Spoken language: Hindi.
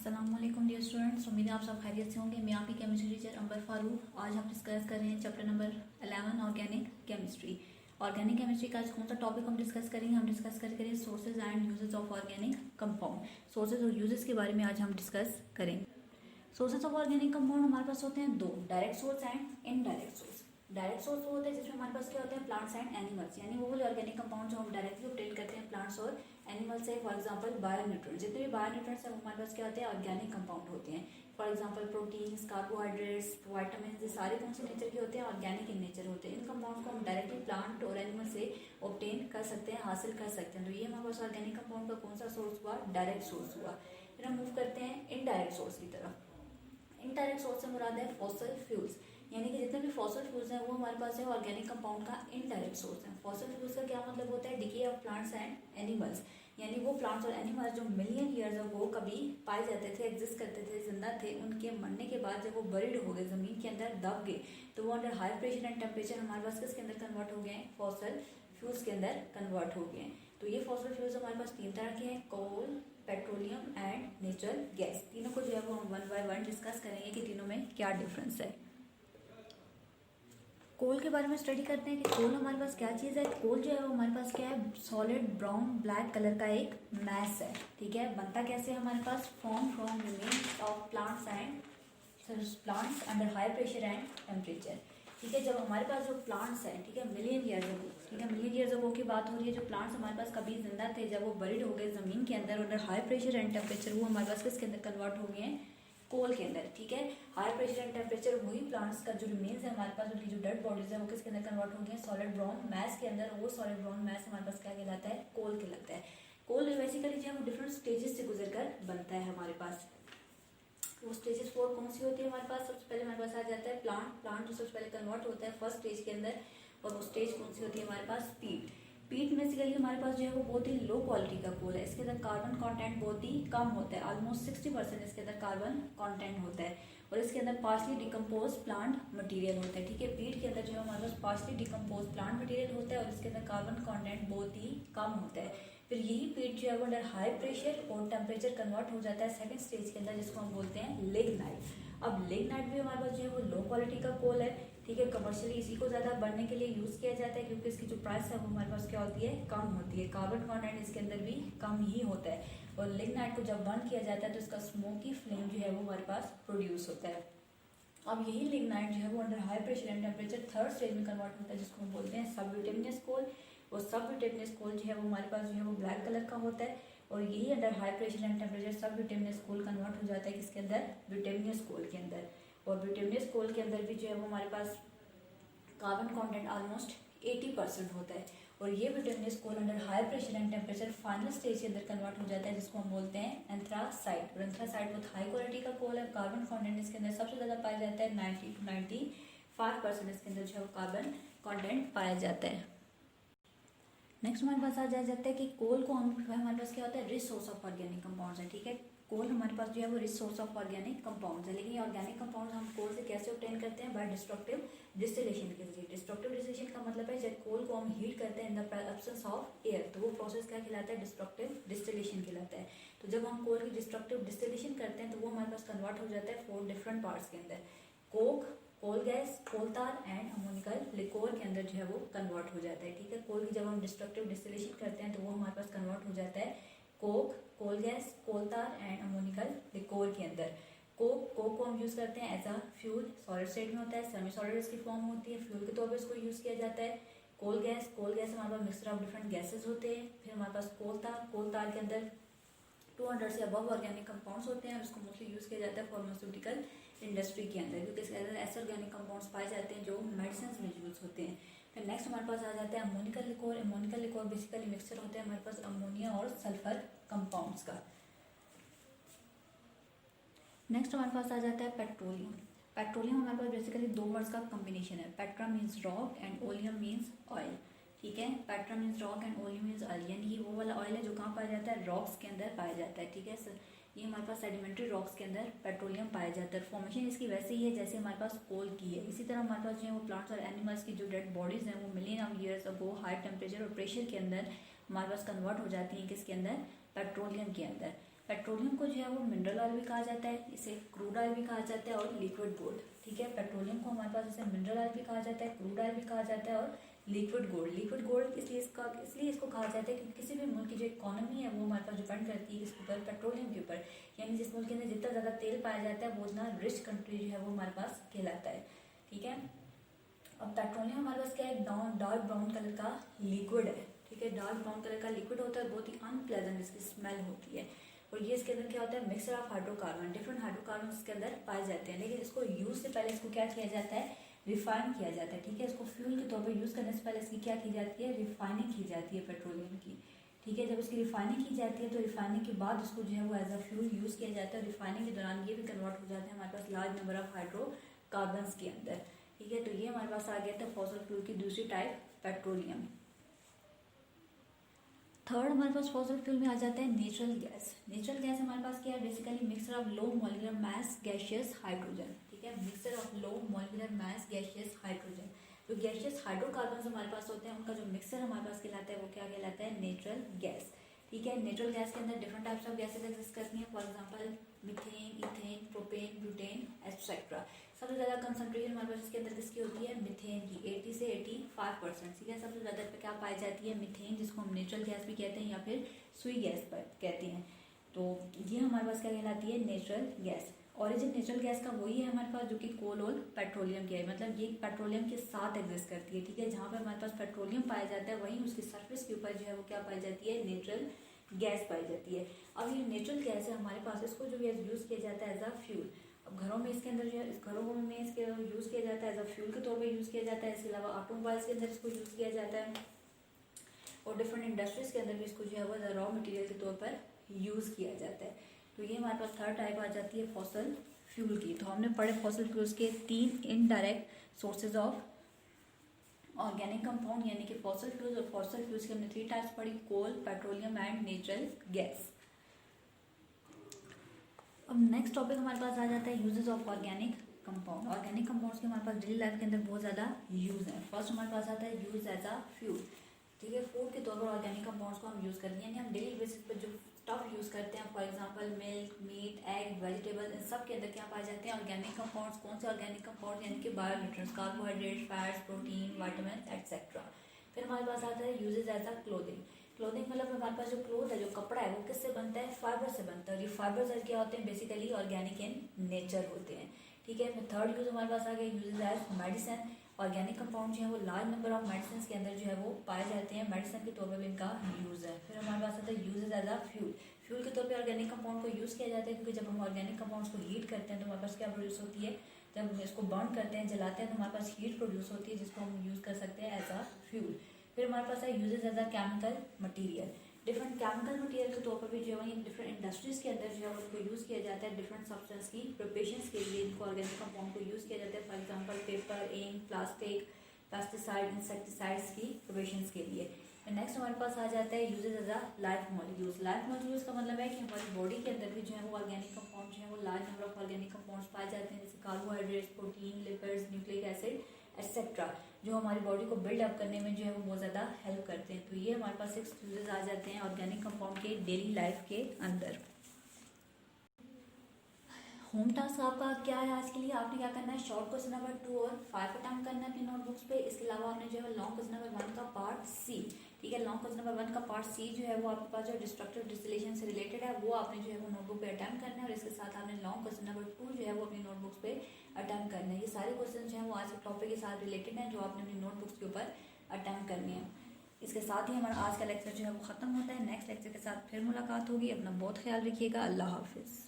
अस्सलाम वालेकुम डियर स्टूडेंट्स, उम्मीद है आप सब खैरियत से होंगे। मैं आपकी केमिस्ट्री टीचर अंबर फारूक। आज हम डिस्कस कर रहे हैं chapter number 11 organic chemistry. Organic chemistry का आज कौन सा टॉपिक हम डिस्कस करेंगे? हम डिस्कस करेंगे sources and uses of organic compound. Sources और यूजेस के बारे में आज हम डिस्कस करेंगे। सोर्सेज ऑफ ऑर्गेनिक कंपाउंड हमारे पास होते हैं दो, direct source and indirect source. Direct source वो होता है जिसमें हमारे पास क्या होते हैं प्लांट्स एंड एनिमल्स, यानी वो वाले ऑर्गेनिक कंपाउंड जो हम डायरेक्टली ऑब्टेन करते हैं प्लांट्स और एनिमल्स से। फॉर एग्जांपल बायोन्यूट्रिएंट्स, जितने भी बायोन्यूट्रिएंट्स हैं वो हमारे पास क्या होते हैं ऑर्गेनिक कंपाउंड होते हैं। For example proteins, carbohydrates, vitamin, ये सारे कौन से नेचर के होते हैं? ऑर्गेनिक इन नेचर होते हैं। इन कंपाउंड को हम डायरेक्टली प्लांट और एनिमल से ऑब्टेन कर सकते हैं, हासिल कर सकते हैं। तो ये हमारे पास ऑर्गेनिक कंपाउंड का कौन सा सोर्स हुआ? डायरेक्ट सोर्स हुआ। फिर हम मूव करते हैं इनडायरेक्ट सोर्स की तरफ। इनडायरेक्ट सोर्स से मुराद है फॉसिल फ्यूल्स, यानी कि जितने भी फॉसिल फ्यूल्स हैं वो हमारे पास है ऑर्गेनिक कंपाउंड का इनडायरेक्ट सोर्स है। फॉसिल फ्यूल्स का क्या मतलब होता है? Decay of plants and animals, यानी वो प्लांट्स और एनिमल्स जो मिलियन ईयर्स अगो कभी पाए जाते थे, एग्जिस्ट करते थे, जिंदा थे, उनके मरने के बाद जब वो बरीड हो गए, जमीन के अंदर दब गए, तो वो under high pressure and temperature हमारे पास किसके अंदर कन्वर्ट हो गए? फॉसिल फ्यूल्स के अंदर कन्वर्ट हो गए। तो ये फॉसिल फ्यूल्स हमारे पास तीन तरह के हैं, कोल, पेट्रोलियम एंड नेचुरल गैस। तीनों को जो है वो हम वन बाय वन डिस्कस करेंगे कि तीनों में क्या डिफरेंस है। कोल के बारे में स्टडी करते हैं कि कोल हमारे पास क्या चीज़ है। कोल जो है वो हमारे पास क्या है? सॉलिड ब्राउन ब्लैक कलर का एक मैस है, ठीक है। बनता कैसे है हमारे पास? Form from remains of plants and plants under high pressure and temperature, ठीक है। जब हमारे पास जो प्लांट्स हैं, ठीक है, मिलियन ईयर्स अगो, ठीक है, मिलियन ईयर्स अगो की बात हो रही है। जो प्लांट्स हमारे पास कभी जिंदा थे, जब वो बरीड हो गए जमीन के अंदर under high pressure and temperature, वो हमारे पास किसके अंदर कन्वर्ट हो गए हैं? कोल के अंदर, ठीक है। हाई प्रेशर एंड टेम्परेचर वही प्लांट्स का जो रिमेन्स है हमारे पास, उनकी जो डेड बॉडीज है वो किसके अंदर कन्वर्ट हो गए? सॉलिड ब्राउन मैस के अंदर। वो सॉलिड ब्राउन मैस हमारे पास क्या कहलाता है? कोल कहलाता है। कोल बेसिकली जो है वो डिफरेंट स्टेजेस से गुजर कर बनता है हमारे पास। वो स्टेजेस 4 कौन सी होती है हमारे पास? सबसे पहले हमारे पास आ जाता है प्लांट जो सबसे पहले कन्वर्ट होता है फर्स्ट स्टेज के अंदर, और वो स्टेज कौन सी होती है हमारे पास? पीट बेसिकली हमारे पास जो है वो बहुत ही लो क्वालिटी का कोल है। इसके अंदर कार्बन कंटेंट बहुत ही कम होता है, ऑलमोस्ट 60% इसके अंदर कार्बन कंटेंट होता है, और इसके अंदर पार्शली डिकम्पोज प्लांट मटेरियल होता है, ठीक है। पीट के अंदर जो है हमारे पास पार्शली डिकम्पोज प्लांट मटेरियल होता है, और इसके अंदर कार्बन कंटेंट बहुत ही कम होता है। फिर यही पीट जो है वो अंडर हाई प्रेशर और टेम्परेचर कन्वर्ट हो जाता है सेकंड स्टेज के अंदर, जिसको हम बोलते हैं लिग्नाइट। अब लिग्नाइट भी हमारे पास जो है वो लो क्वालिटी का कोल है, ठीक है। कमर्शियली इसी को ज्यादा बढ़ने के लिए यूज किया जाता है, क्योंकि इसकी जो प्राइस है वो हमारे पास क्या होती है? कम होती है। कार्बन कंटेंट इसके अंदर भी कम ही होता है, और लिग्नाइट को जब बर्न किया जाता है तो इसका स्मोकी फ्लेम जो है वो हमारे पास प्रोड्यूस होता है। अब यही लिग्नाइट जो है वो under high pressure and temperature third stage में कन्वर्ट होता है, जिसको हम बोलते हैं सब ब्यूटेनियस कोल। और सब ब्यूटेनियस कोल जो है वो हमारे पास जो है वो ब्लैक कलर का होता है, और यही under high pressure and temperature सब ब्यूटेनियस कोल कन्वर्ट हो जाता है किसके अंदर? ब्यूटेनियस कोल के अंदर। और ब्यूटेनियस कोल के अंदर भी जो है वो हमारे पास कार्बन कंटेंट ऑलमोस्ट 80% होता है, और ये bituminous coal under high pressure and temperature final stage के अंदर कन्वर्ट हो जाता है, जिसको हम बोलते हैं एंथ्रासाइट। और एंथ्रासाइट बहुत हाई क्वालिटी का कोल है। कार्बन कंटेंट इसके अंदर सबसे ज्यादा पाया जाता है, 90 to 95% इसके अंदर जो है कार्बन कंटेंट पाया जाता है। नेक्स्ट हमारे पास आ जाता है कि कोल को हम हमारे पास क्या होता है? Rich source of organic compounds है, ठीक है। कोल हमारे पास जो है वो rich source of organic compounds है, लेकिन ये ऑर्गेनिक कंपाउंड्स हम कोल से कैसे ऑब्टेन करते हैं? बाय डिस्ट्रक्टिव डिस्टिलेशन के जरिए। डिस्ट्रक्टिव डिस्टिलेशन का मतलब है जब कोल को हम हीट करते हैं in the absence of air, तो वो प्रोसेस क्या कहलाता है? डिस्ट्रक्टिव डिस्टिलेशन कहलाता है। तो जब हम कोल की डिस्ट्रक्टिव डिस्टिलेशन करते हैं तो वो हमारे पास कन्वर्ट हो जाता है 4 डिफरेंट पार्ट्स के अंदर, कोक, कोल गैस, कोल तार एंड अमोनिकल लिकोर के अंदर जो है वो कन्वर्ट हो जाता है, ठीक है। कोल की जब हम डिस्ट्रक्टिव डिस्टिलेशन करते हैं तो वो हमारे पास कन्वर्ट हो जाता है कोक, कोल गैस, कोल तार एंड अमोनिकल लिकोर के अंदर। कोक को हम यूज करते हैं as a fuel, solid state में होता है, सेमी सॉलिड इसकी फॉर्म होती है, फ्यूल के तौर पर इसको यूज किया जाता है। कोल गैस हमारे पास मिक्सचर ऑफ डिफरेंट गैसेज होते हैं। फिर हमारे पास कोल तार के अंदर 200 से अबव ऑर्गेनिक कंपाउंड्स होते हैं, उसको मोस्टली यूज किया जाता है फार्मास्यूटिकल इंडस्ट्री के अंदर, क्योंकि इसके अंदर ऐसे ऑर्गेनिक कंपाउंड्स पाए जाते हैं जो मेडिसिन में यूज होते हैं। फिर नेक्स्ट हमारे पास आ जाता है ammoniacal liquor. Ammoniacal liquor basically mixture होता है हमारे पास अमोनिया और सल्फर कंपाउंड्स का। नेक्स्ट हमारे पास आ जाता है पेट्रोलियम। पेट्रोलियम हमारे पास बेसिकली दो वर्ड्स का कॉम्बिनेशन है, Petra means rock and oleum means oil, ठीक है। Petra means rock and oleum means oil, यानी ये वो वाला ऑयल है जो कहाँ पाया जाता है? रॉक्स के अंदर पाया जाता है, ठीक है सर। ये हमारे पास सेडिमेंट्री रॉक्स के अंदर पेट्रोलियम पाया जाता है। फॉर्मेशन इसकी वैसे ही है जैसे हमारे पास कोल की है। इसी तरह हमारे पास जो है वो प्लांट्स और एनिमल्स की जो डेड बॉडीज हैं वो million of years ago high temperature और प्रेशर के अंदर हमारे पास कन्वर्ट हो जाती हैं किसके अंदर? पेट्रोलियम के अंदर। पेट्रोलियम को जो है वो मिनरल ऑयल भी कहा जाता है, इसे क्रूड ऑयल भी कहा जाता है और लिक्विड गोल्ड। ठीक है, पेट्रोलियम को हमारे पास जैसे मिनरल ऑयल भी कहा जाता है, क्रूड ऑयल भी कहा जाता है और लिक्विड गोल्ड इसलिए इसको कहा जाता है क्योंकि किसी भी मुल्क की जो इकोनॉमी है वो हमारे पास डिपेंड करती है इसके ऊपर, पेट्रोलियम के ऊपर। यानी जिस मुल्क के अंदर जितना ज़्यादा तेल पाया जाता है वो उतना रिच कंट्री जो है वो हमारे पास कहलाता है। ठीक है, अब पेट्रोलियम हमारे पास क्या है, डार्क ब्राउन कलर का लिक्विड है। ठीक है, डार्क ब्राउन कलर का लिक्विड होता है, बहुत ही अनप्लेजेंट इसकी स्मेल होती है। और ये इसके अंदर क्या होता है, mixture of hydrocarbon, different hydrocarbon इसके अंदर पाए जाते हैं। लेकिन इसको यूज से पहले इसको क्या किया जाता है, रिफाइन किया जाता है। ठीक है, इसको फ्यूल के तौर पर यूज करने से पहले इसकी क्या की जाती है, रिफाइनिंग की जाती है पेट्रोलियम की। ठीक है, जब इसकी रिफाइनिंग की जाती है तो रिफाइनिंग के बाद उसको जो है वो एज अ फ्यूल यूज किया जाता है। रिफाइनिंग के दौरान ये भी कन्वर्ट हो जाते हैं हमारे पास लार्ज नंबर ऑफ हाइड्रोकार्बन के अंदर। ठीक है, तो ये हमारे पास आ गया था फॉसिल फ्यूल की दूसरी टाइप, पेट्रोलियम। थर्ड हमारे पास फॉसिल फ्यूल में आ जाता है नेचुरल गैस। नेचुरल गैस हमारे पास क्या है, basically mixture of low molecular mass gaseous hydrogen. ठीक है, mixture of low molecular mass gaseous hydrogen. जो गैसियस हाइड्रोकार्बन हमारे पास होते हैं उनका जो मिक्सचर हमारे पास कहलाता है वो क्या कहलाता है, नेचुरल गैस। ठीक है, नेचुरल गैस के अंदर different types of gases exist करती हैं, for example methane, ethane, propane, butane etcetera. सबसे ज़्यादा कंसंट्रेशन हमारे पास इसके अंदर किसकी होती है, मीथेन की, 80 से 85%। ठीक है, सबसे ज़्यादा पे क्या पाई जाती है, मीथेन, जिसको हम नेचुरल गैस भी कहते हैं या फिर सुई गैस पर कहते हैं। तो ये हमारे पास क्या कहलाती है, natural gas. Origin natural gas का वही है हमारे पास जो कि कोल और पेट्रोलियम की है, मतलब ये पेट्रोलियम के साथ एग्जिस्ट करती है। ठीक है, जहाँ पर हमारे पास पेट्रोलियम पाया जाता है वहीं उसकी सरफेस के ऊपर जो है वो क्या पाई जाती है, नेचुरल गैस पाई जाती है। अब ये नेचुरल गैस है हमारे पास, इसको जो है यूज़ किया जाता है एज अ फ्यूल। अब घरों में इसके अंदर जो है, घरों में इसके यूज़ किया जाता है एज अ फ्यूल के तौर पे यूज़ किया जाता है। इसके अलावा ऑटोमोबाइल्स के अंदर इसको यूज़ किया जाता है और डिफरेंट इंडस्ट्रीज के अंदर भी इसको जो है वो रॉ मटेरियल के तौर पर यूज़ किया जाता है। तो ये हमारे पास थर्ड टाइप आ जाती है फॉसिल फ्यूल की। तो हमने पढ़े फॉसिल फ्यूल्स के 3 indirect sources of organic compound, यानी कि फॉसिल फ्यूल्स। और फॉसिल फ्यूल्स के हमने 3 टाइप्स पढ़ी, कोल, पेट्रोलियम एंड नेचुरल गैस। अब नेक्स्ट टॉपिक हमारे पास आ जाता है uses of organic compound. Organic compounds के हमारे पास डेली लाइफ के अंदर बहुत ज़्यादा यूज़ है। फर्स्ट हमारे पास आता है यूज एज अ फ्यूल। ठीक है, फूड के तौर पर ऑर्गेनिक कंपाउंड्स को हम यूज़ करते हैं, यानी हम डेली बेसिस पर जो स्टफ यूज़ करते हैं, for example milk, meat, egg, vegetable, इन सब के अंदर क्या पाए जाते हैं, ऑर्गेनिक कंपाउंड्स। कौन से ऑर्गेनिक कंपाउंड, यानी कि bionutrients, carbohydrate, fats, protein, vitamin etcetera. फिर हमारे पास आता है uses as a clothing. Clothing मतलब हमारे पास जो क्लोथ है, जो कपड़ा है, वो किससे बनता है, फाइबर से बनता है। और ये फाइबर्स क्या होते हैं, बेसिकली ऑर्गेनिक इन नेचर होते हैं। ठीक है, फिर थर्ड यूज हमारे पास आ गया uses as medicine. Organic compound जो है वो लार्ज नंबर ऑफ मेडिसिन के अंदर जो है वो पाए जाते हैं, मेडिसिन के तौर पर भी इनका यूज़ है। फिर हमारे पास आता है uses as a fuel. Fuel के तौर पे ऑर्गेनिक कंपाउंड को यूज़ किया जाता है क्योंकि जब हम ऑर्गेनिक कंपाउंड्स को हीट करते हैं तो हमारे पास क्या प्रोड्यूस होती है, जब हम इसको बर्न करते हैं, जलाते हैं, तो हमारे पास हीट प्रोड्यूस होती है जिसको हम यूज़ कर सकते हैं एज अ फ्यूल। फिर हमारे पास है uses as a chemical material. Different chemical material के तौर पर भी जो है डिफरेंट इंडस्ट्रीज के अंदर जो है उसको यूज़ किया जाता है डिफरेंट सब्सटेंस की प्रिपरेशन के लिए। इनको ऑर्गेनिक कंपाउंड को यूज़ किया जाता है, for example paper, ink, plastic, pesticide, insecticides की प्रिपरेशन के लिए। नेक्स्ट हमारे पास आ जाता है uses as a life molecules. Life molecules का मतलब है कि हमारी बॉडी के अंदर भी जो है वो ऑर्गेनिक कंपाउंड जो है वो large number of organic compounds पाए जाते हैं, जैसे carbohydrates, protein, lipids, nucleic acid etcetera, जो हमारी बॉडी को बिल्डअप करने में जो है वो बहुत ज़्यादा हेल्प करते हैं। तो ये हमारे पास 6 यूजेज आ जाते हैं ऑर्गेनिक कंपाउंड के डेली लाइफ के अंदर। होम टास्क आपका क्या है आज के लिए, आपने क्या करना है, शॉर्ट क्वेश्चन नंबर 2 और 5 अटेम्प्ट करना है अपनी नोटबुक्स पे। इसके अलावा आपने जो है लॉन्ग क्वेश्चन नंबर 1 का पार्ट सी, ठीक है, लॉन्ग क्वेश्चन नंबर 1 का पार्ट सी जो है वो आपके पास जो डिस्ट्रक्टिव डिस्टिलेशन से रिलेटेड है वो आपने जो है वो नोटबुक पे अटेम्प्ट करना है। और इसके साथ आपने लॉन्ग क्वेश्चन नंबर 2 जो है वो अपनी नोटबुक्स पे अटेम्प्ट करना है। ये सारे क्वेश्चन जो है वो आज के टॉपिक के साथ रिलेटेड है जो आपने अपनी नोटबुक्स के ऊपर अटेम्प्ट करनी है। इसके साथ ही हमारा आज का लेक्चर जो है वो खत्म होता है। नेक्स्ट लेक्चर के साथ फिर मुलाकात होगी। अपना बहुत ख्याल रखिएगा। अल्लाह हाफिज़।